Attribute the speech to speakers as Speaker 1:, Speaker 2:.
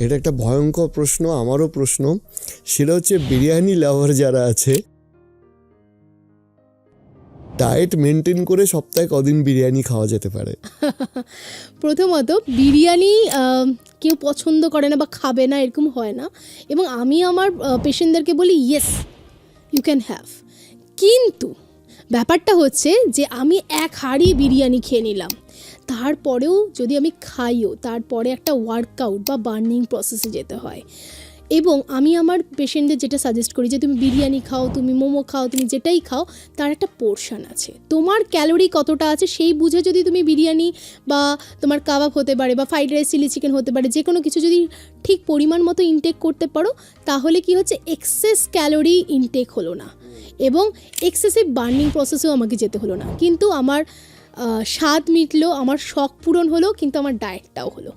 Speaker 1: এটা একটা ভয়ঙ্কর প্রশ্ন, আমারও প্রশ্ন। সেটা হচ্ছে বিরিয়ানি লাভার যারা আছে, ডায়েট মেনটেন করে সপ্তাহে কদিন বিরিয়ানি খাওয়া যেতে পারে?
Speaker 2: প্রথমত বিরিয়ানি কেউ পছন্দ করে না বা খাবে না এরকম হয় না, এবং আমি আমার পেশেন্টদেরকে বলি ইয়েস ইউ ক্যান হ্যাভ। কিন্তু ব্যাপারটা হচ্ছে যে আমি এক হাঁড়ি বিরিয়ানি খেয়ে নিলাম, তারপরেও যদি আমি খাইও, তারপরে একটা ওয়ার্কআউট বা বার্নিং প্রসেসে যেতে হয়। এবং আমি আমার পেশেন্টদের যেটা সাজেস্ট করি যে তুমি বিরিয়ানি খাও, তুমি মোমো খাও, তুমি যেটাই খাও, তার একটা পোর্শন আছে। তোমার ক্যালোরি কতটা আছে সেই বুঝে যদি তুমি বিরিয়ানি বা তোমার কাবাব হতে পারে বা ফ্রাইড রাইস, চিলি চিকেন হতে পারে, যে কোনো কিছু যদি ঠিক পরিমাণ মতো ইনটেক করতে পারো, তাহলে কি হচ্ছে এক্সেস ক্যালোরি ইনটেক হলো না এবং এক্সেসিভ বার্নিং প্রসেসেও আমাকে যেতে হলো না। কিন্তু আমার স্বাদ মিটলো, আমার শখ পূরণ হলো, কিন্তু আমার ডায়েটটাও হলো।